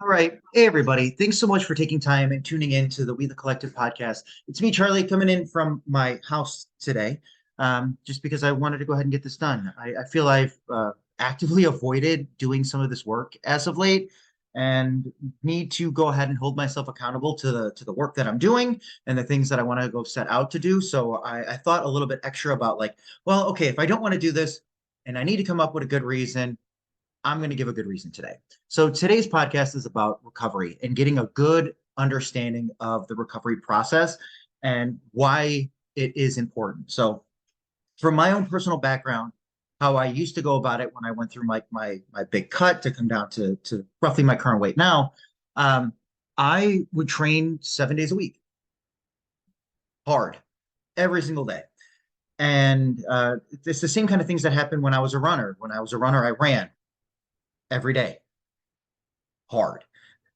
All right. Hey, everybody. Thanks so much for taking time and tuning in to the We the Collective podcast. It's me, Charlie, coming in from my house today, just because I wanted to go ahead and get this done. I feel I've actively avoided doing some of this work as of late and need to go ahead and hold myself accountable to the work that I'm doing and the things that I want to go set out to do. So I thought a little bit extra about like, well, okay, if I don't want to do this and I need to come up with a good reason, I'm going to give a good reason today. So today's podcast is about recovery and getting a good understanding of the recovery process and why it is important. So from my own personal background, how I used to go about it when I went through my big cut to come down to roughly my current weight now, um, I would train 7 days a week, hard, every single day. And it's the same kind of things that happened when I was a runner. When I was a runner, I ran every day, hard.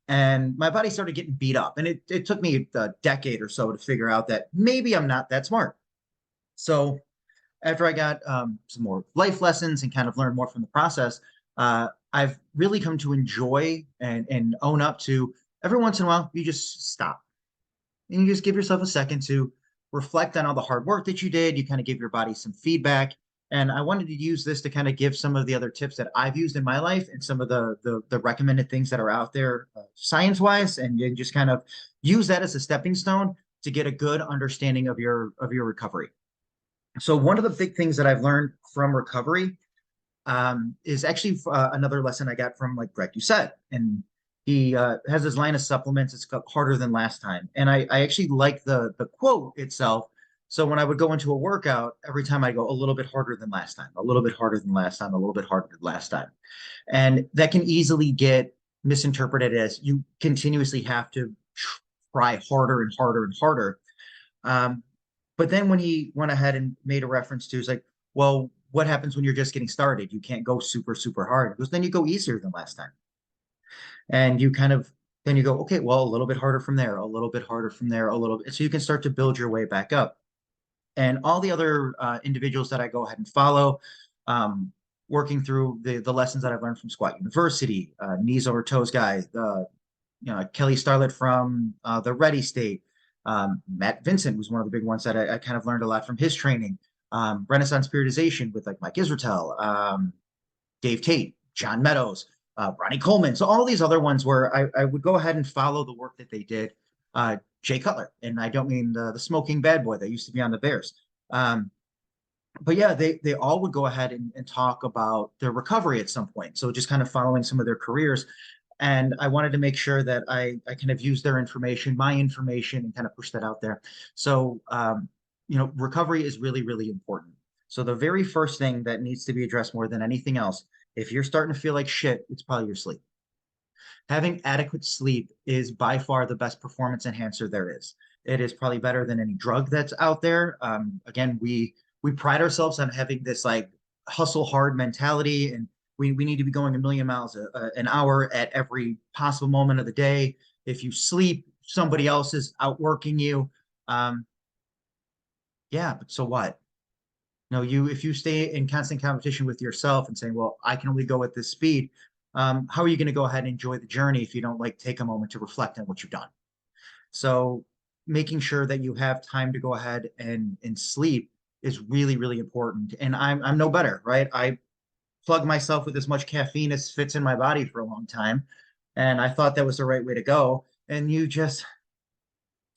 And my body started getting beat up. And it took me a decade or so to figure out that maybe I'm not that smart. So after I got some more life lessons and kind of learned more from the process, I've really come to enjoy and own up to every once in a while, you just stop and you just give yourself a second to reflect on all the hard work that you did. You kind of give your body some feedback. And I wanted to use this to kind of give some of the other tips that I've used in my life and some of the recommended things that are out there science wise, and you just kind of use that as a stepping stone to get a good understanding of your recovery. So one of the big things that I've learned from recovery is actually another lesson I got from like Greg Doucette, and he has his line of supplements. It's called Harder Than Last Time, and I actually like the quote itself. So when I would go into a workout, every time I go a little bit harder than last time, a little bit harder than last time, a little bit harder than last time, and that can easily get misinterpreted as you continuously have to try harder and harder and harder. Um, but then when he went ahead and made a reference to, it's like, well, what happens when you're just getting started? You can't go super, super hard. Because then you go easier than last time. And you kind of, then you go, okay, well, a little bit harder from there, a little bit harder from there, a little bit. So you can start to build your way back up. And all the other individuals that I go ahead and follow, um, working through the lessons that I've learned from Squat University, knees over toes guy, Kelly Starlet from the Ready State. Matt Vincent was one of the big ones that I kind of learned a lot from his training. Renaissance Periodization with like Mike Israetel, Dave Tate, John Meadows, Ronnie Coleman. So all these other ones where I would go ahead and follow the work that they did. Jay Cutler, and I don't mean the smoking bad boy that used to be on the Bears. Um, but yeah, they all would go ahead and talk about their recovery at some point. So just kind of following some of their careers. And I wanted to make sure that I kind of use their information, my information, and kind of push that out there. So, recovery is really, really important. So the very first thing that needs to be addressed more than anything else, if you're starting to feel like shit, it's probably your sleep. Having adequate sleep is by far the best performance enhancer there is. It is probably better than any drug that's out there. Again, we pride ourselves on having this like hustle hard mentality, and we need to be going a million miles an hour at every possible moment of the day. If you sleep, somebody else is outworking you. Um, yeah, but so what? No, if you stay in constant competition with yourself and saying, well, I can only go at this speed, how are you going to go ahead and enjoy the journey if you don't like take a moment to reflect on what you've done? So making sure that you have time to go ahead and sleep is really, really important. And I'm no better, right? I plug myself with as much caffeine as fits in my body for a long time. And I thought that was the right way to go. And you just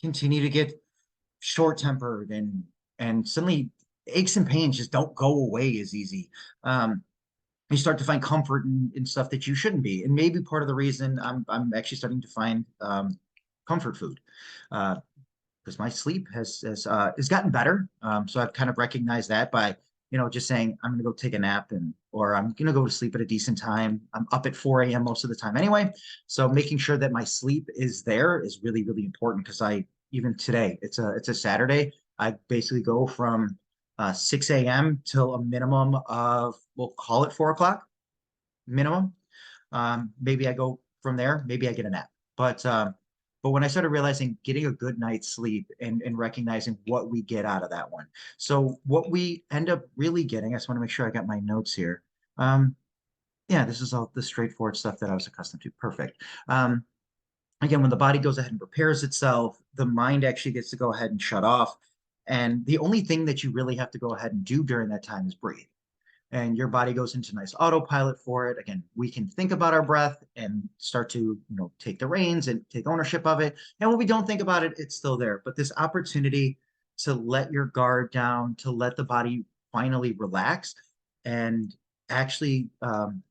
continue to get short tempered and suddenly aches and pains just don't go away as easy. You start to find comfort in stuff that you shouldn't be. And maybe part of the reason I'm actually starting to find comfort food. Because my sleep has gotten better. So I've kind of recognized that by just saying I'm going to go take a nap or I'm going to go to sleep at a decent time. I'm up at 4 a.m. most of the time anyway. So making sure that my sleep is there is really, really important because even today it's a Saturday. I basically go from 6 a.m. till a minimum of, we'll call it 4 o'clock minimum. Maybe I go from there. Maybe I get a nap. But when I started realizing getting a good night's sleep and recognizing what we get out of that one. So what we end up really getting, I just want to make sure I got my notes here. Um, Yeah, this is all the straightforward stuff that I was accustomed to. Perfect. Um, Again, when the body goes ahead and repairs itself, the mind actually gets to go ahead and shut off. And the only thing that you really have to go ahead and do during that time is breathe. And your body goes into nice autopilot for it. Again, we can think about our breath and start to, take the reins and take ownership of it. And when we don't think about it, it's still there. But this opportunity to let your guard down, to let the body finally relax and actually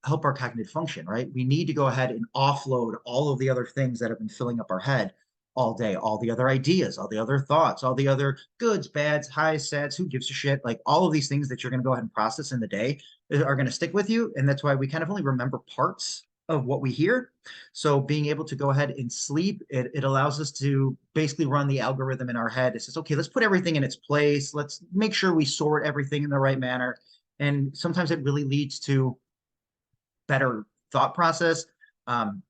help our cognitive function, right? We need to go ahead and offload all of the other things that have been filling up our head all day, all the other ideas, all the other thoughts, all the other goods, bads, highs, sads, who gives a shit? Like all of these things that you're going to go ahead and process in the day are going to stick with you. And that's why we kind of only remember parts of what we hear. So being able to go ahead and sleep, it allows us to basically run the algorithm in our head. It says, okay, let's put everything in its place. Let's make sure we sort everything in the right manner. And sometimes it really leads to better thought process.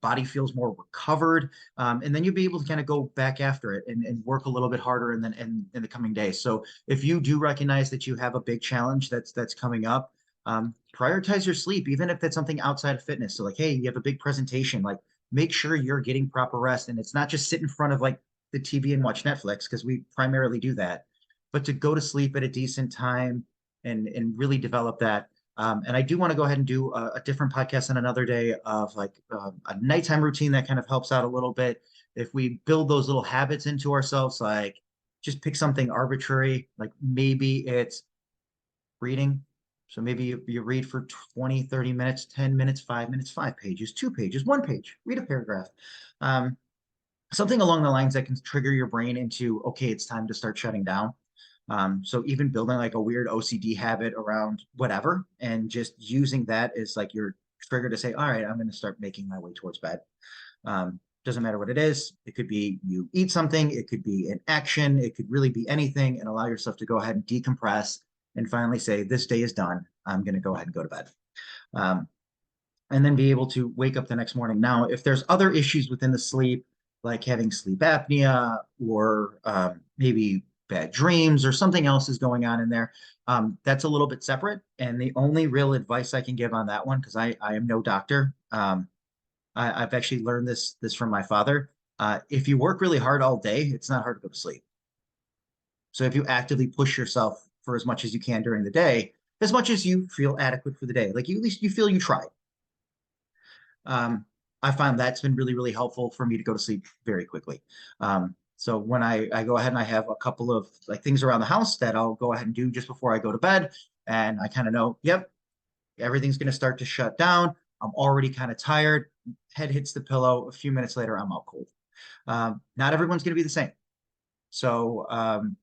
Body feels more recovered, and then you'll be able to kind of go back after it and work a little bit harder in the coming days. So if you do recognize that you have a big challenge that's coming up, prioritize your sleep, even if that's something outside of fitness. So like, hey, you have a big presentation, like make sure you're getting proper rest, and it's not just sit in front of like the TV and watch Netflix because we primarily do that, but to go to sleep at a decent time and really develop that. And I do want to go ahead and do a different podcast on another day of like a nighttime routine that kind of helps out a little bit. If we build those little habits into ourselves, like just pick something arbitrary, like maybe it's reading. So maybe you read for 20, 30 minutes, 10 minutes, 5 minutes, 5 pages, 2 pages, 1 page, read a paragraph. Um, Something along the lines that can trigger your brain into, okay, it's time to start shutting down. So even building like a weird OCD habit around whatever and just using that as like your trigger to say, all right, I'm going to start making my way towards bed. Doesn't matter what it is. It could be you eat something, it could be an action, it could really be anything, and allow yourself to go ahead and decompress and finally say, this day is done. I'm going to go ahead and go to bed. Um, and then be able to wake up the next morning. Now, if there's other issues within the sleep, like having sleep apnea or maybe bad dreams or something else is going on in there, that's a little bit separate. And the only real advice I can give on that one, because I am no doctor, I've actually learned this from my father. If you work really hard all day, it's not hard to go to sleep. So if you actively push yourself for as much as you can during the day, as much as you feel adequate for the day, like you, at least you feel you tried, um, I find that's been really, really helpful for me to go to sleep very quickly. So when I go ahead and I have a couple of like things around the house that I'll go ahead and do just before I go to bed, and I kind of know, yep, everything's going to start to shut down. I'm already kind of tired. Head hits the pillow. A few minutes later, I'm out cold. Not everyone's going to be the same. So,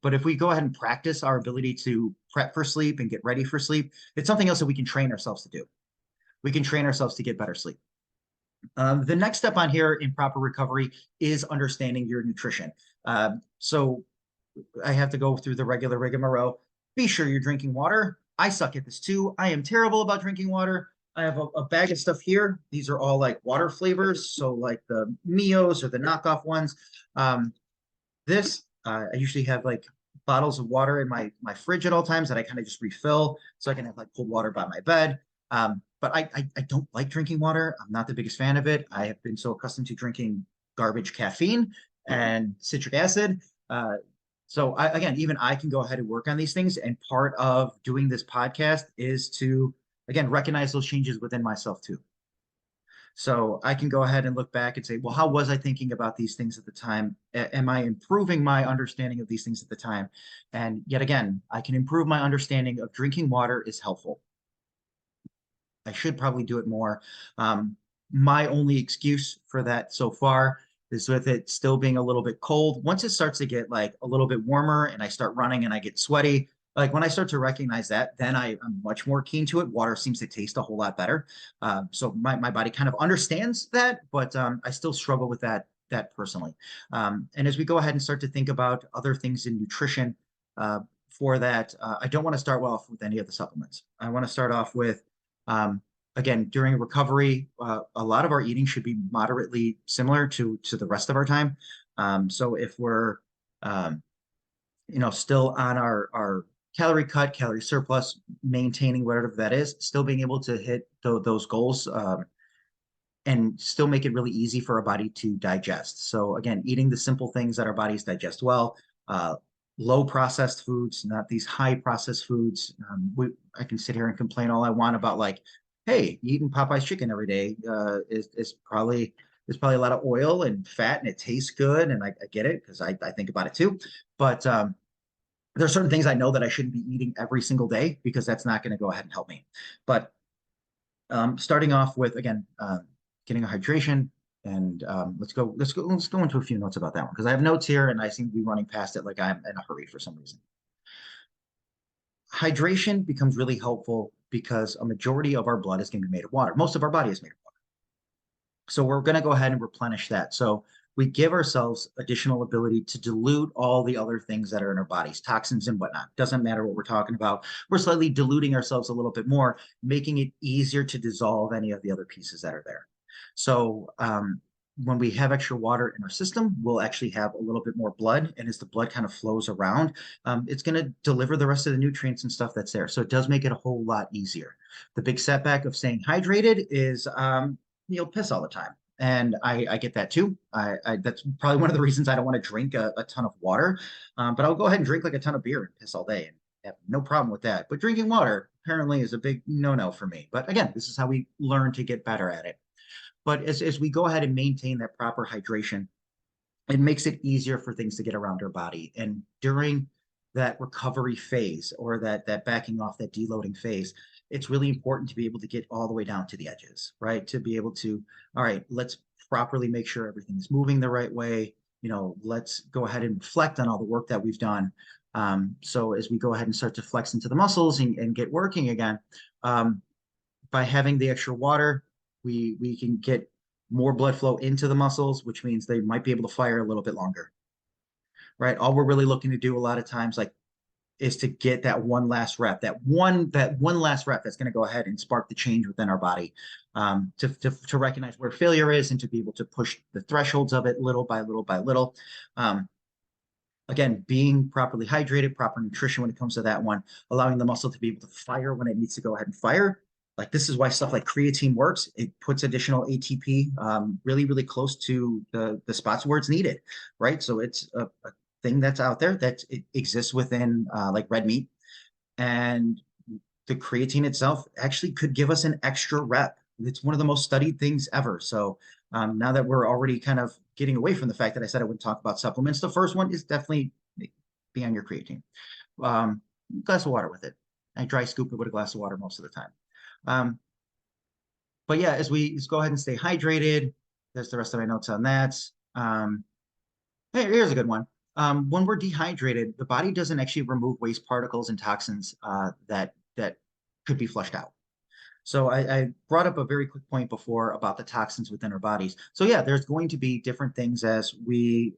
but if we go ahead and practice our ability to prep for sleep and get ready for sleep, it's something else that we can train ourselves to do. We can train ourselves to get better sleep. The next step on here in proper recovery is understanding your nutrition. So I have to go through the regular rigmarole. Be sure you're drinking water. I suck at this too. I am terrible about drinking water. I have a bag of stuff here. These are all like water flavors. So like the Mios or the knockoff ones. I usually have like bottles of water in my fridge at all times that I kind of just refill so I can have like cold water by my bed. But I don't like drinking water. I'm not the biggest fan of it. I have been so accustomed to drinking garbage caffeine and citric acid. So again, even I can go ahead and work on these things. And part of doing this podcast is to, again, recognize those changes within myself too. So I can go ahead and look back and say, well, how was I thinking about these things at the time? Am I improving my understanding of these things at the time? And yet again, I can improve my understanding of drinking water is helpful. I should probably do it more. My only excuse for that so far is with it still being a little bit cold. Once it starts to get like a little bit warmer and I start running and I get sweaty, like when I start to recognize that, then I'm much more keen to it. Water seems to taste a whole lot better. So my body kind of understands that, but I still struggle with that personally. And as we go ahead and start to think about other things in nutrition, for that, I don't want to start well off with any of the supplements. I want to start off with um, again, during recovery, a lot of our eating should be moderately similar to the rest of our time. So if we're, still on our calorie cut, calorie surplus, maintaining whatever that is, still being able to hit those goals, and still make it really easy for our body to digest. So again, eating the simple things that our bodies digest well, uh, low processed foods, not these high processed foods. I can sit here and complain all I want about like, hey, eating Popeye's chicken every day is probably there's probably a lot of oil and fat and it tastes good. And I get it because I think about it too. But there are certain things I know that I shouldn't be eating every single day because that's not going to go ahead and help me. But starting off with again, getting a hydration, and let's go into a few notes about that one because I have notes here and I seem to be running past it like I'm in a hurry for some reason. Hydration becomes really helpful because a majority of our blood is going to be made of water. Most of our body is made of water. So we're going to go ahead and replenish that. So we give ourselves additional ability to dilute all the other things that are in our bodies, toxins and whatnot. Doesn't matter what we're talking about. We're slightly diluting ourselves a little bit more, making it easier to dissolve any of the other pieces that are there. So when we have extra water in our system, we'll actually have a little bit more blood. And as the blood kind of flows around, it's going to deliver the rest of the nutrients and stuff that's there. So it does make it a whole lot easier. The big setback of staying hydrated is you'll piss all the time. And I get that too. That's probably one of the reasons I don't want to drink a ton of water. But I'll go ahead and drink like a ton of beer and piss all day and have no problem with that. But drinking water apparently is a big no-no for me. But again, this is how we learn to get better at it. But as we go ahead and maintain that proper hydration, it makes it easier for things to get around our body. And during that recovery phase or that backing off, that deloading phase, it's really important to be able to get all the way down to the edges, right? To be able to, all right, let's properly make sure everything is moving the right way. Let's go ahead and reflect on all the work that we've done. So as we go ahead and start to flex into the muscles and get working again, by having the extra water, we can get more blood flow into the muscles, which means they might be able to fire a little bit longer, right? All we're really looking to do a lot of times, like, is to get that one last rep, that one last rep that's going to go ahead and spark the change within our body, to recognize where failure is and to be able to push the thresholds of it little by little by little. Again, being properly hydrated, proper nutrition when it comes to that one, allowing the muscle to be able to fire when it needs to go ahead and fire. Like this is why stuff like creatine works. It puts additional ATP really, really close to the spots where it's needed, right? So it's a thing that's out there that it exists within like red meat. And the creatine itself actually could give us an extra rep. It's one of the most studied things ever. So now that we're already kind of getting away from the fact that I said I wouldn't talk about supplements, the first one is definitely be on your creatine. Glass of water with it. I dry scoop it with a glass of water most of the time. But yeah, as we go ahead and stay hydrated, there's the rest of my notes on that. Hey, here's a good one. When we're dehydrated, the body doesn't actually remove waste particles and toxins that could be flushed out. So I brought up a very quick point before about the toxins within our bodies. So yeah, there's going to be different things as we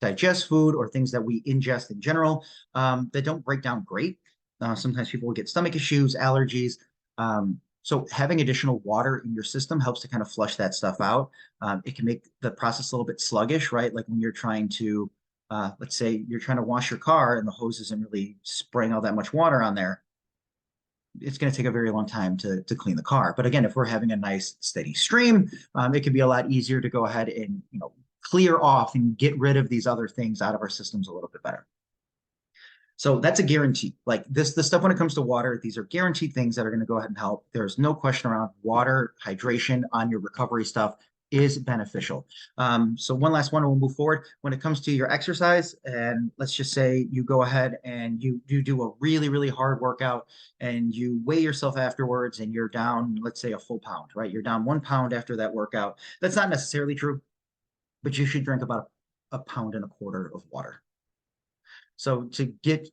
digest food or things that we ingest in general that don't break down great. Sometimes people will get stomach issues, allergies. So having additional water in your system helps to kind of flush that stuff out. It can make the process a little bit sluggish, right? Like when you're trying to, let's say you're trying to wash your car and the hose isn't really spraying all that much water on there. It's going to take a very long time to clean the car. But again, if we're having a nice steady stream, it can be a lot easier to go ahead and clear off and get rid of these other things out of our systems a little bit better. So that's a guarantee. Like the stuff when it comes to water, these are guaranteed things that are going to go ahead and help. There's no question around water, hydration on your recovery stuff is beneficial. So one last one, we'll move forward. When it comes to your exercise, and let's just say you go ahead and you do a really, really hard workout and you weigh yourself afterwards and you're down, let's say a full pound, right? You're down 1 pound after that workout. That's not necessarily true, but you should drink about a pound and a quarter of water. So to get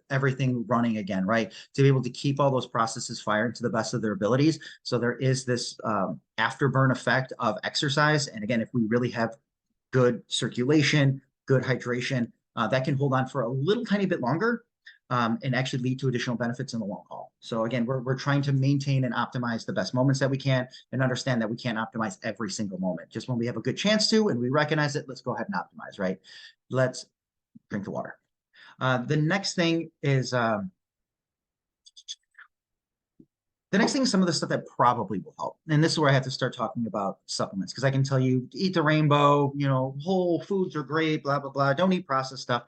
everything running again, right? To be able to keep all those processes firing to the best of their abilities. So there is this afterburn effect of exercise. And again, if we really have good circulation, good hydration, that can hold on for a little tiny bit longer and actually lead to additional benefits in the long haul. So again, we're trying to maintain and optimize the best moments that we can and understand that we can't optimize every single moment. Just when we have a good chance to and we recognize it, let's go ahead and optimize, right? Let's drink the water. The next thing is some of the stuff that probably will help. And this is where I have to start talking about supplements because I can tell you eat the rainbow, whole foods are great, blah, blah, blah. Don't eat processed stuff.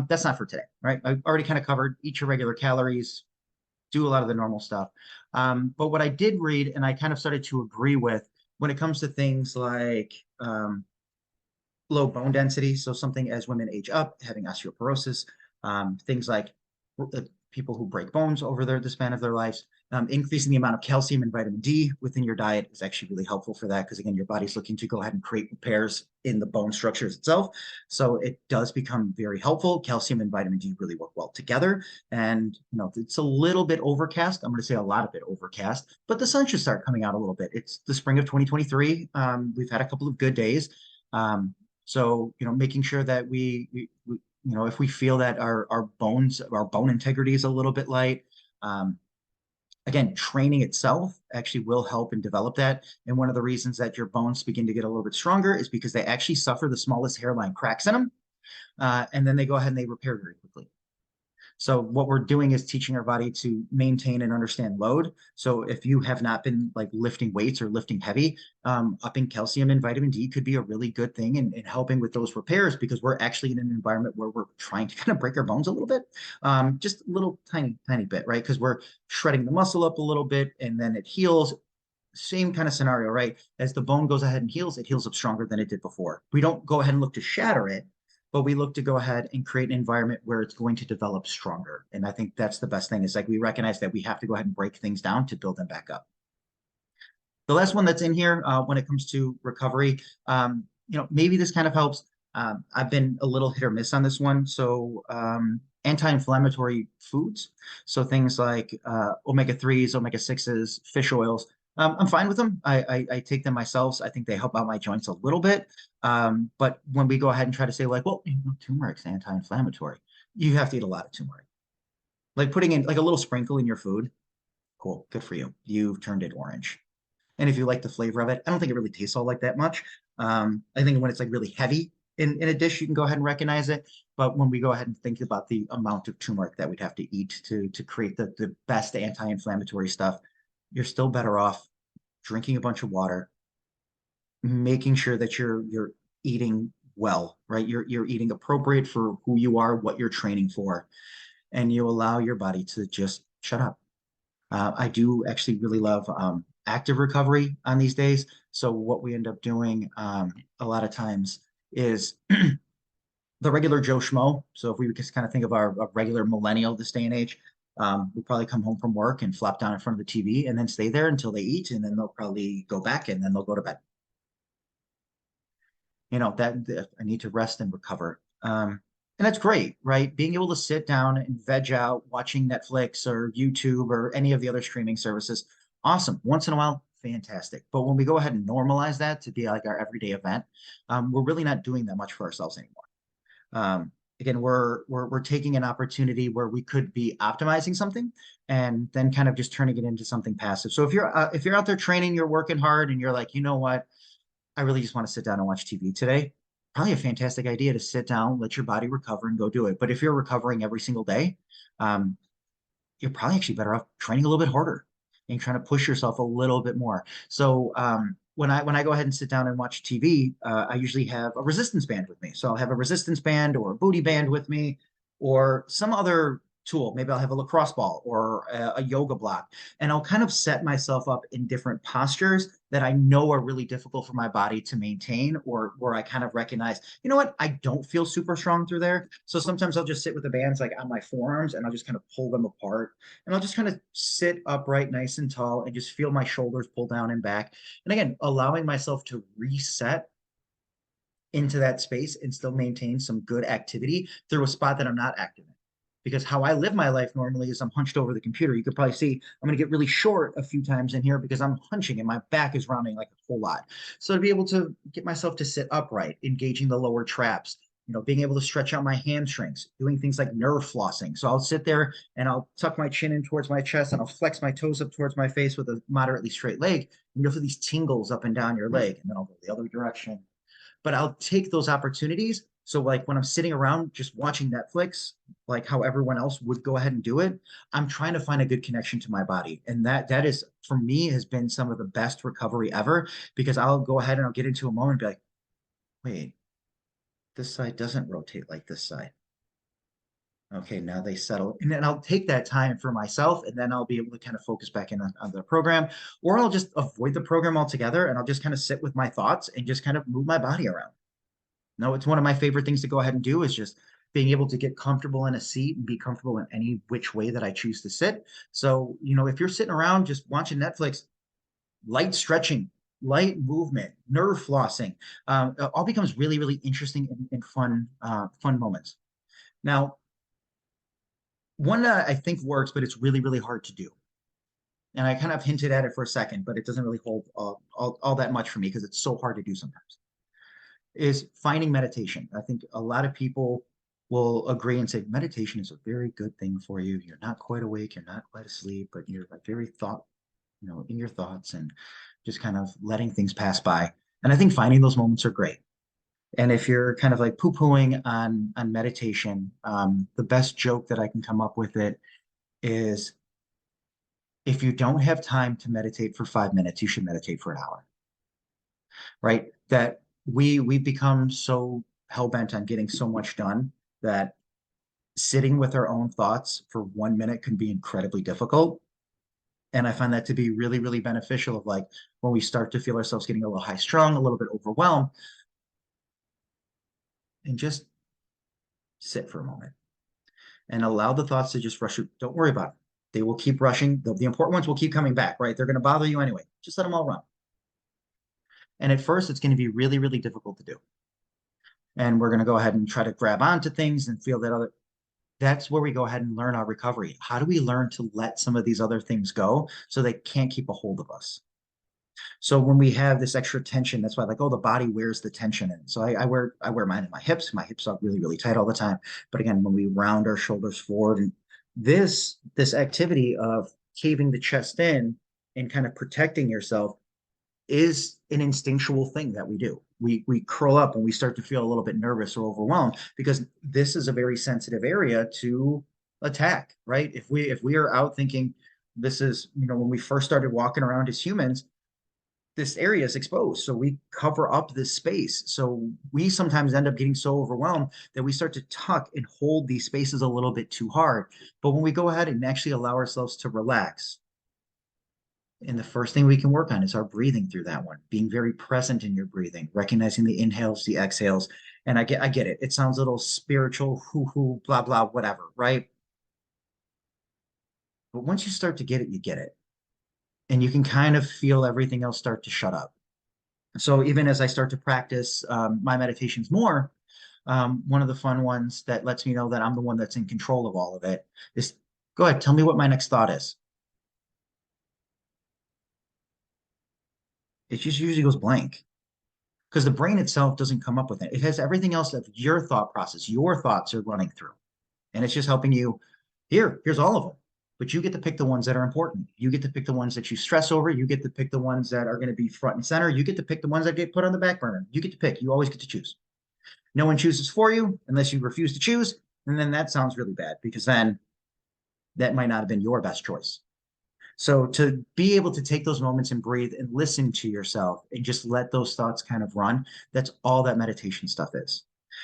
That's not for today, right? I've already kind of covered eat your regular calories, do a lot of the normal stuff. But what I did read and I kind of started to agree with when it comes to things like low bone density. So something as women age up, having osteoporosis, things like people who break bones over the span of their lives. Increasing the amount of calcium and vitamin D within your diet is actually really helpful for that because, again, your body's looking to go ahead and create repairs in the bone structures itself. So it does become very helpful. Calcium and vitamin D really work well together. And, it's a little bit overcast. I'm going to say a lot of it overcast, but the sun should start coming out a little bit. It's the spring of 2023. We've had a couple of good days. So, making sure that if we feel that our bone integrity is a little bit light, again, training itself actually will help and develop that. And one of the reasons that your bones begin to get a little bit stronger is because they actually suffer the smallest hairline cracks in them. And then they go ahead and they repair very quickly. So what we're doing is teaching our body to maintain and understand load. So if you have not been like lifting weights or lifting heavy, upping calcium and vitamin D could be a really good thing in helping with those repairs because we're actually in an environment where we're trying to kind of break our bones a little bit, just a little tiny, tiny bit, right? Because we're shredding the muscle up a little bit and then it heals. Same kind of scenario, right? As the bone goes ahead and heals, it heals up stronger than it did before. We don't go ahead and look to shatter it, but we look to go ahead and create an environment where it's going to develop stronger. And I think that's the best thing is like we recognize that we have to go ahead and break things down to build them back up. The last one that's in here when it comes to recovery, maybe this kind of helps. I've been a little hit or miss on this one. So anti-inflammatory foods. So things like omega-3s, omega-6s, fish oils. I'm fine with them. I take them myself. So I think they help out my joints a little bit. But when we go ahead and try to say like, well, turmeric's anti-inflammatory, you have to eat a lot of turmeric. Like putting in like a little sprinkle in your food. Cool. Good for you. You've turned it orange. And if you like the flavor of it, I don't think it really tastes all like that much. I think when it's like really heavy in a dish, you can go ahead and recognize it. But when we go ahead and think about the amount of turmeric that we'd have to eat to create the best anti-inflammatory stuff, you're still better off drinking a bunch of water, making sure that you're eating well, right? You're eating appropriate for who you are, what you're training for, and you allow your body to just shut up. I do actually really love active recovery on these days. So what we end up doing a lot of times is the regular Joe Schmo. So if we just kind of think of our regular millennial this day and age, we'll probably come home from work and flop down in front of the TV and then stay there until they eat, and then they'll probably go back and then they'll go to bed. That I need to rest and recover. And that's great, right? Being able to sit down and veg out watching Netflix or YouTube or any of the other streaming services, awesome. Once in a while, fantastic. But when we go ahead and normalize that to be like our everyday event, we're really not doing that much for ourselves anymore. Again, we're taking an opportunity where we could be optimizing something and then kind of just turning it into something passive. So if you're out there training, you're working hard, and you're like, you know what, I really just want to sit down and watch TV today. Probably a fantastic idea to sit down, let your body recover, and go do it. But if you're recovering every single day, you're probably actually better off training a little bit harder and trying to push yourself a little bit more. So when I go ahead and sit down and watch TV, I usually have a resistance band with me. So I'll have a resistance band or a booty band with me, or some other tool. Maybe I'll have a lacrosse ball or a yoga block, and I'll kind of set myself up in different postures that I know are really difficult for my body to maintain, or where I kind of recognize, you know what, I don't feel super strong through there. So sometimes I'll just sit with the bands like on my forearms and I'll just kind of pull them apart, and I'll just kind of sit upright nice and tall and just feel my shoulders pull down and back. And again, allowing myself to reset into that space and still maintain some good activity through a spot that I'm not active in. Because how I live my life normally is I'm hunched over the computer. You could probably see I'm going to get really short a few times in here because I'm hunching and my back is rounding like a whole lot. So to be able to get myself to sit upright, engaging the lower traps, being able to stretch out my hamstrings, doing things like nerve flossing. So I'll sit there and I'll tuck my chin in towards my chest and I'll flex my toes up towards my face with a moderately straight leg. And you'll feel these tingles up and down your leg. And then I'll go the other direction. But I'll take those opportunities So like when I'm sitting around just watching Netflix, like how everyone else would go ahead and do it, I'm trying to find a good connection to my body. And that is for me has been some of the best recovery ever because I'll go ahead and I'll get into a moment and be like, wait, this side doesn't rotate like this side. Okay, now they settle. And then I'll take that time for myself and then I'll be able to kind of focus back in on the program. Or I'll just avoid the program altogether and I'll just kind of sit with my thoughts and just kind of move my body around. No, it's one of my favorite things to go ahead and do is just being able to get comfortable in a seat and be comfortable in any which way that I choose to sit. So, if you're sitting around just watching Netflix, light stretching, light movement, nerve flossing, it all becomes really, really interesting and fun, fun moments. Now, one that I think works, but it's really, really hard to do. And I kind of hinted at it for a second, but it doesn't really hold all that much for me because it's so hard to do sometimes, is finding meditation. I think a lot of people will agree and say meditation is a very good thing for you. You're not quite awake, you're not quite asleep, but you're like very thought, in your thoughts and just kind of letting things pass by. And I think finding those moments are great. And if you're kind of like poo-pooing on meditation, the best joke that I can come up with it is if you don't have time to meditate for 5 minutes, you should meditate for an hour, right? That we've become so hell-bent on getting so much done that sitting with our own thoughts for 1 minute can be incredibly difficult. And I find that to be really, really beneficial of like when we start to feel ourselves getting a little high strung, a little bit overwhelmed, and just sit for a moment and allow the thoughts to just rush. Don't worry about it. They will keep rushing. The important ones will keep coming back, right? They're going to bother you anyway. Just let them all run. And at first, it's going to be really, really difficult to do. And we're going to go ahead and try to grab onto things and feel that other. That's where we go ahead and learn our recovery. How do we learn to let some of these other things go so they can't keep a hold of us? So when we have this extra tension, that's why like, oh, the body wears the tension in. So I wear mine in my hips. My hips are really, really tight all the time. But again, when we round our shoulders forward and this activity of caving the chest in and kind of protecting yourself is an instinctual thing that we do. We curl up and we start to feel a little bit nervous or overwhelmed because this is a very sensitive area to attack, right? If we are out thinking this is, when we first started walking around as humans, this area is exposed. So we cover up this space. So we sometimes end up getting so overwhelmed that we start to tuck and hold these spaces a little bit too hard. But when we go ahead and actually allow ourselves to relax, and the first thing we can work on is our breathing through that one, being very present in your breathing, recognizing the inhales, the exhales. And I get it. It sounds a little spiritual, hoo, blah, blah, whatever, right? But once you start to get it, you get it. And you can kind of feel everything else start to shut up. So even as I start to practice my meditations more, one of the fun ones that lets me know that I'm the one that's in control of all of it is go ahead, tell me what my next thought is. It just usually goes blank because the brain itself doesn't come up with it. It has everything else of your thought process, your thoughts are running through, and it's just helping you. Here's all of them, but you get to pick the ones that are important. You get to pick the ones that you stress over. You get to pick the ones that are going to be front and center. You get to pick the ones that get put on the back burner. You get to pick. You always get to choose. No one chooses for you unless you refuse to choose, and then that sounds really bad because then that might not have been your best choice. So to be able to take those moments and breathe and listen to yourself and just let those thoughts kind of run, that's all that meditation stuff is.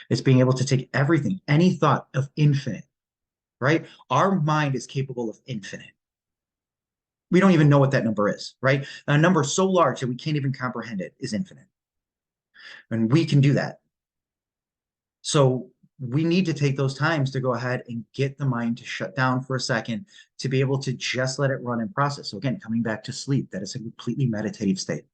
It's being able to take everything, any thought of infinite, right? Our mind is capable of infinite. We don't even know what that number is, right? A number so large that we can't even comprehend it is infinite. And we can do that. So we need to take those times to go ahead and get the mind to shut down for a second to be able to just let it run and process. So again, coming back to sleep, that is a completely meditative state.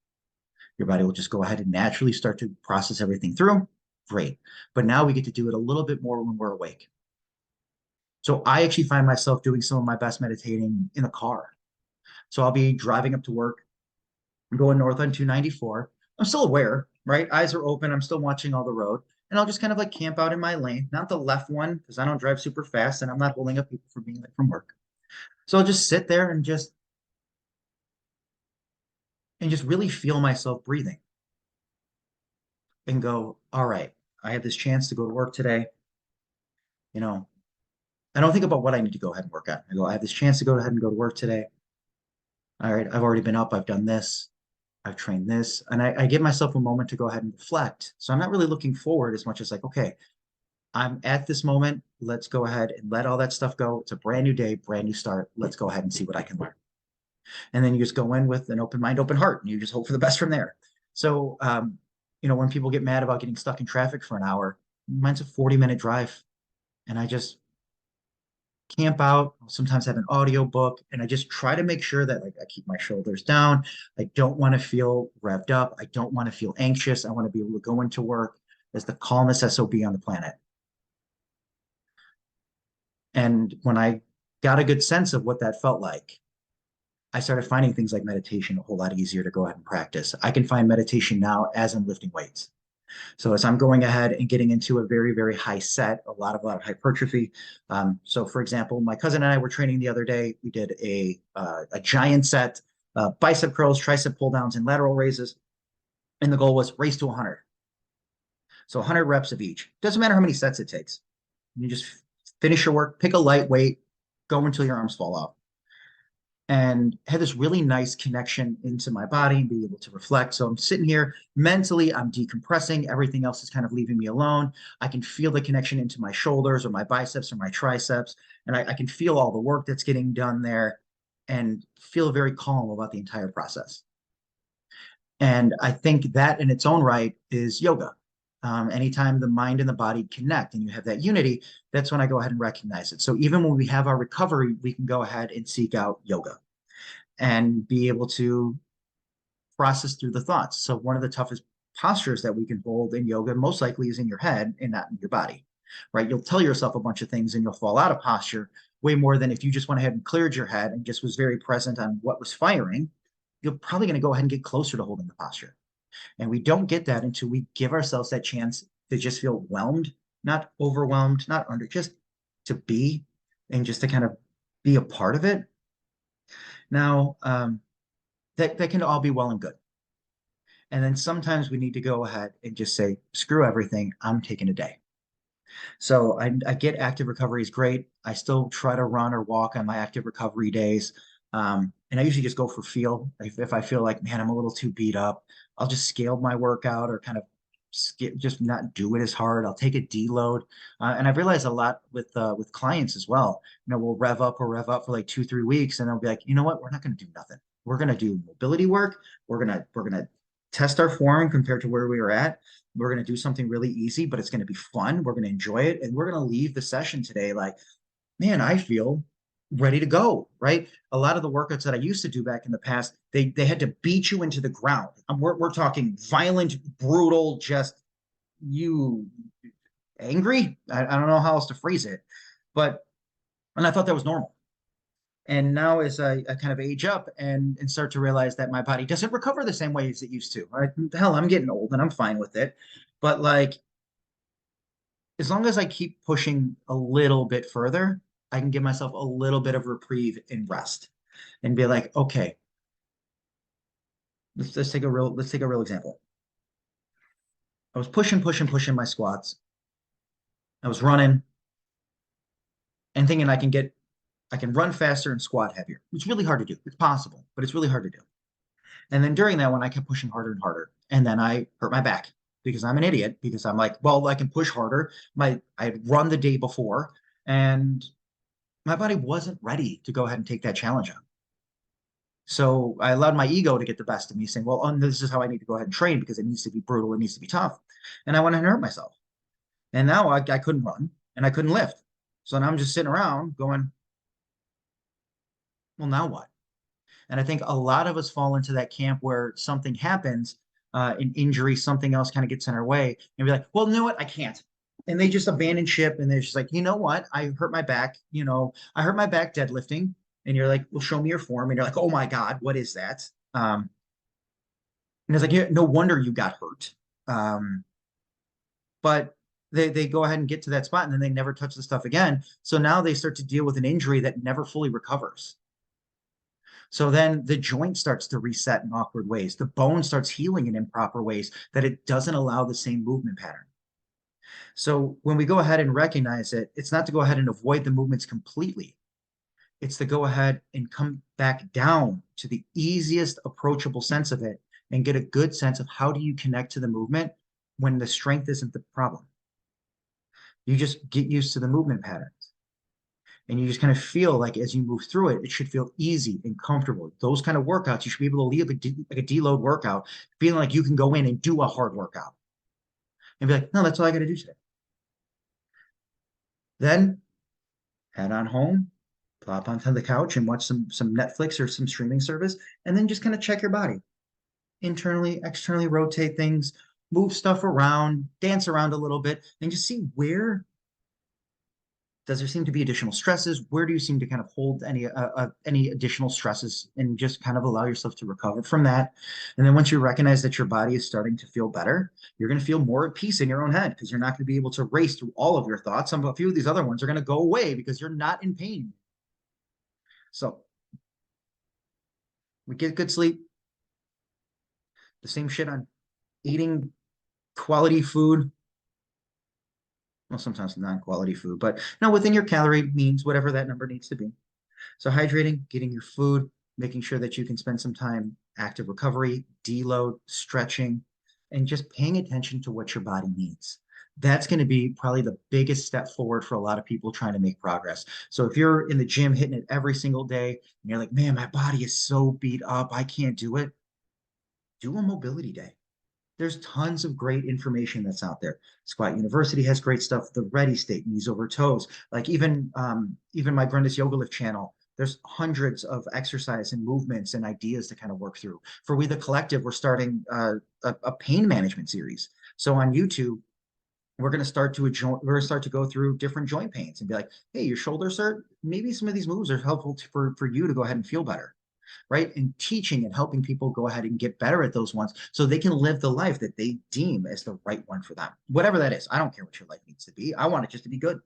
Your body will just go ahead and naturally start to process everything through. Great. But now we get to do it a little bit more when we're awake. So I actually find myself doing some of my best meditating in a car. So I'll be driving up to work, going north on 294. I'm still aware, right? Eyes are open. I'm still watching all the road. And I'll just kind of like camp out in my lane, not the left one, because I don't drive super fast and I'm not holding up people for being late from work. So I'll just sit there and just really feel myself breathing and go, all right, I have this chance to go to work today. You know, I don't think about what I need to go ahead and work on. I go, I have this chance to go ahead and go to work today. All right, I've already been up, I've done this, I've trained this, and I give myself a moment to go ahead and reflect. So I'm not really looking forward as much as like, okay, I'm at this moment. Let's go ahead and let all that stuff go. It's a brand new day, brand new start. Let's go ahead and see what I can learn. And then you just go in with an open mind, open heart, and you just hope for the best from there. So, when people get mad about getting stuck in traffic for an hour, mine's a 40-minute drive, and I just camp out. I'll sometimes have an audio book, and I just try to make sure that like I keep my shoulders down. I don't want to feel revved up. I don't want to feel anxious. I want to be able to go into work as the calmest SOB on the planet. And when I got a good sense of what that felt like, I started finding things like meditation a whole lot easier to go ahead and practice. I can find meditation now as I'm lifting weights. So as I'm going ahead and getting into a very, very high set, a lot of hypertrophy. So for example, my cousin and I were training the other day. We did a giant set, bicep curls, tricep pull downs, and lateral raises. And the goal was race to 100. So 100 reps of each. Doesn't matter how many sets it takes. You just finish your work, pick a light weight, go until your arms fall off. And had this really nice connection into my body and be able to reflect. So I'm sitting here mentally, I'm decompressing. Everything else is kind of leaving me alone. I can feel the connection into my shoulders or my biceps or my triceps. And I can feel all the work that's getting done there and feel very calm about the entire process. And I think that in its own right is yoga. Anytime the mind and the body connect and you have that unity, that's when I go ahead and recognize it. So even when we have our recovery, we can go ahead and seek out yoga and be able to process through the thoughts. So one of the toughest postures that we can hold in yoga most likely is in your head and not in your body, right? You'll tell yourself a bunch of things and you'll fall out of posture way more than if you just went ahead and cleared your head and just was very present on what was firing. You're probably going to go ahead and get closer to holding the posture. And we don't get that until we give ourselves that chance to just feel whelmed, not overwhelmed, not under, just to be and just to kind of be a part of it. Now, that can all be well and good. And then sometimes we need to go ahead and just say, screw everything, I'm taking a day. So I get active recovery is great. I still try to run or walk on my active recovery days. And I usually just go for feel. If I feel like, man, I'm a little too beat up, I'll just scale my workout or kind of just not do it as hard. I'll take a deload. And I've realized a lot with clients as well. We'll rev up or rev up for like 2, 3 weeks, and they'll be like, you know what? We're not going to do nothing. We're going to do mobility work. We're gonna test our form compared to where we were at. We're going to do something really easy, but it's going to be fun. We're going to enjoy it. And we're going to leave the session today like, man, I feel ready to go, right? A lot of the workouts that I used to do back in the past, they had to beat you into the ground. We're talking violent, brutal, just you angry. I don't know how else to phrase it, and I thought that was normal. And now as I kind of age up and start to realize that my body doesn't recover the same way as it used to. Right? Hell, I'm getting old and I'm fine with it. But like, as long as I keep pushing a little bit further, I can give myself a little bit of reprieve and rest and be like, okay, let's take a real example. I was pushing my squats. I was running and thinking I can run faster and squat heavier. It's really hard to do. It's possible, but it's really hard to do. And then during that one, I kept pushing harder and harder. And then I hurt my back because I'm an idiot, because I'm like, well, I can push harder. I had run the day before and my body wasn't ready to go ahead and take that challenge on. So I allowed my ego to get the best of me, saying, well, this is how I need to go ahead and train because it needs to be brutal, it needs to be tough. And I went and hurt myself. And now I couldn't run and I couldn't lift. So now I'm just sitting around going, well, now what? And I think a lot of us fall into that camp where something happens, an injury, something else kind of gets in our way, and be like, well, you know what? I can't. And they just abandon ship and they're just like, you know what? I hurt my back. I hurt my back deadlifting. And you're like, well, show me your form. And you're like, oh my God, what is that? And it's like, yeah, no wonder you got hurt. Um, but they go ahead and get to that spot and then they never touch the stuff again. So now they start to deal with an injury that never fully recovers. So then the joint starts to reset in awkward ways. The bone starts healing in improper ways that it doesn't allow the same movement pattern. So when we go ahead and recognize it, it's not to go ahead and avoid the movements completely. It's to go ahead and come back down to the easiest approachable sense of it and get a good sense of how do you connect to the movement when the strength isn't the problem. You just get used to the movement patterns and you just kind of feel like as you move through it, it should feel easy and comfortable. Those kind of workouts, you should be able to leave like a deload workout, feeling like you can go in and do a hard workout and be like, no, that's all I got to do today. Then head on home, plop onto the couch and watch some Netflix or some streaming service, and then just kind of check your body internally, externally, rotate things, move stuff around, dance around a little bit, and just see where does there seem to be additional stresses? Where do you seem to kind of hold any additional stresses, and just kind of allow yourself to recover from that? And then once you recognize that your body is starting to feel better, you're going to feel more at peace in your own head because you're not going to be able to race through all of your thoughts. A few of these other ones are going to go away because you're not in pain. So we get good sleep. The same shit on eating quality food. Well, sometimes non-quality food, but no, within your calorie means whatever that number needs to be. So hydrating, getting your food, making sure that you can spend some time active recovery, deload, stretching, and just paying attention to what your body needs. That's going to be probably the biggest step forward for a lot of people trying to make progress. So if you're in the gym hitting it every single day and you're like, man, my body is so beat up, I can't do it, do a mobility day. There's tons of great information that's out there. Squat University has great stuff. The Ready State, knees over toes. Like even my Grundis Yoga Lift channel, there's hundreds of exercise and movements and ideas to kind of work through. For We the Collective, we're starting a pain management series. So on YouTube, we're going to start to go through different joint pains and be like, hey, your shoulders hurt. Maybe some of these moves are helpful for you to go ahead and feel better, right? And teaching and helping people go ahead and get better at those ones so they can live the life that they deem as the right one for them. Whatever that is. I don't care what your life needs to be. I want it just to be good.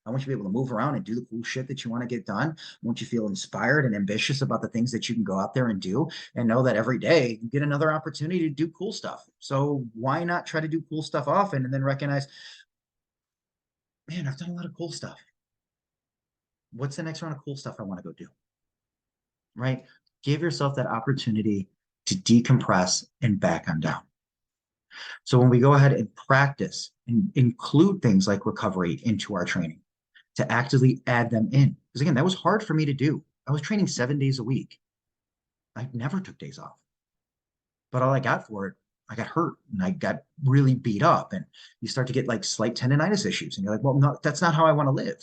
I want you to be able to move around and do the cool shit that you want to get done. I want you to feel inspired and ambitious about the things that you can go out there and do, and know that every day you get another opportunity to do cool stuff. So why not try to do cool stuff often and then recognize, man, I've done a lot of cool stuff. What's the next round of cool stuff I want to go do? Right? Give yourself that opportunity to decompress and back on down. So when we go ahead and practice and include things like recovery into our training, to actively add them in. Because again, that was hard for me to do. I was training 7 days a week. I never took days off. But all I got for it, I got hurt and I got really beat up. And you start to get like slight tendonitis issues. And you're like, well, no, that's not how I want to live.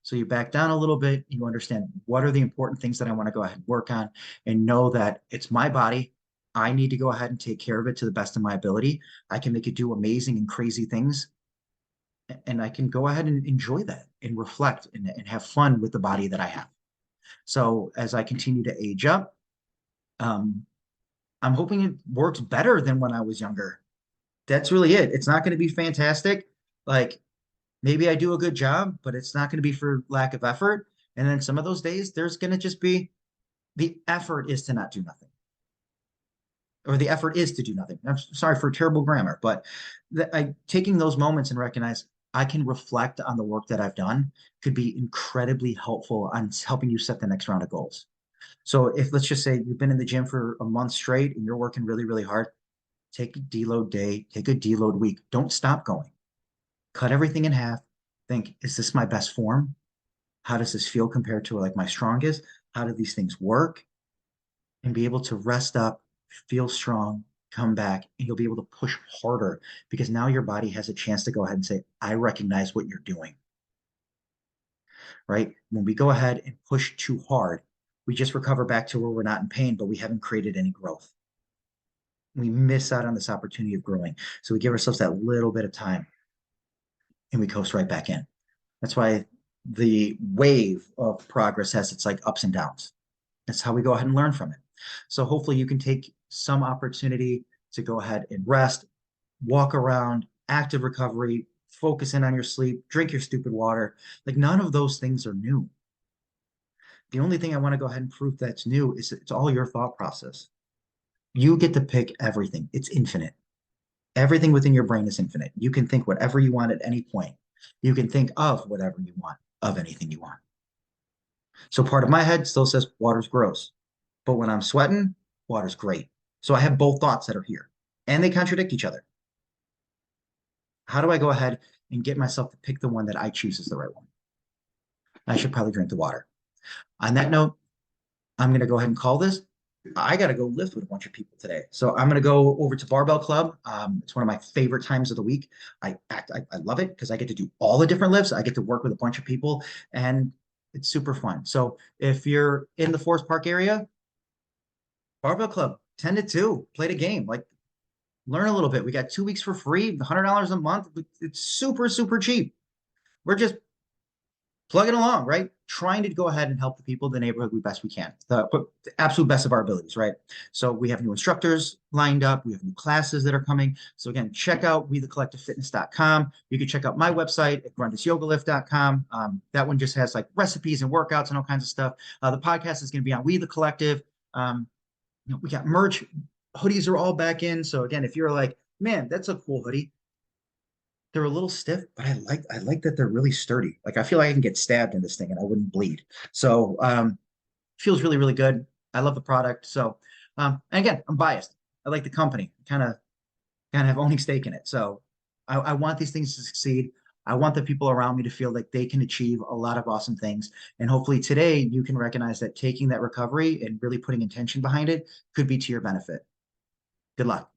So you back down a little bit, you understand what are the important things that I want to go ahead and work on, and know that it's my body. I need to go ahead and take care of it to the best of my ability. I can make it do amazing and crazy things, and I can go ahead and enjoy that and reflect and have fun with the body that I have. So as I continue to age up, um, I'm hoping it works better than when I was younger. That's really it. It's not going to be fantastic. Like maybe I do a good job, but it's not going to be for lack of effort. And then some of those days, there's going to just be the effort is to not do nothing, or the effort is to do nothing. I'm sorry for terrible grammar, but taking those moments and recognize I can reflect on the work that I've done could be incredibly helpful on helping you set the next round of goals. So if let's just say you've been in the gym for a month straight and you're working really, really hard, take a deload day, take a deload week. Don't stop going. Cut everything in half. Think, is this my best form? How does this feel compared to like my strongest? How do these things work? And be able to rest up, feel strong, come back, and you'll be able to push harder because now your body has a chance to go ahead and say, I recognize what you're doing, right? When we go ahead and push too hard, we just recover back to where we're not in pain, but we haven't created any growth. We miss out on this opportunity of growing. So we give ourselves that little bit of time and we coast right back in. That's why the wave of progress has its like ups and downs. That's how we go ahead and learn from it. So hopefully you can take some opportunity to go ahead and rest, walk around, active recovery, focus in on your sleep, drink your stupid water. Like none of those things are new. The only thing I want to go ahead and prove that's new is it's all your thought process. You get to pick everything. It's infinite. Everything within your brain is infinite. You can think whatever you want at any point. You can think of whatever you want, of anything you want. So part of my head still says water's gross. But when I'm sweating, water's great. So I have both thoughts that are here and they contradict each other. How do I go ahead and get myself to pick the one that I choose as the right one? I should probably drink the water. On that note, I'm going to go ahead and call this. I got to go lift with a bunch of people today. So I'm going to go over to Barbell Club. It's one of my favorite times of the week. I love it because I get to do all the different lifts. I get to work with a bunch of people and it's super fun. So if you're in the Forest Park area, Barbell Club, 10 to 2, play the game. Like learn a little bit. We got 2 weeks for free, $100 a month. It's super, super cheap. We're just plugging along, right? Trying to go ahead and help the people in the neighborhood we best we can, the absolute best of our abilities, right? So we have new instructors lined up. We have new classes that are coming. So again, check out wethecollectivefitness.com. You can check out my website at grundisyogalift.com. That one just has like recipes and workouts and all kinds of stuff. The podcast is going to be on We the Collective. We got merch. Hoodies are all back in. So again, if you're like, man, that's a cool hoodie. They're a little stiff, but I like that they're really sturdy. Like I feel like I can get stabbed in this thing and I wouldn't bleed. So feels really, really good. I love the product. So and again, I'm biased. I like the company. Kind of have owning stake in it. So I want these things to succeed. I want the people around me to feel like they can achieve a lot of awesome things. And hopefully today you can recognize that taking that recovery and really putting intention behind it could be to your benefit. Good luck.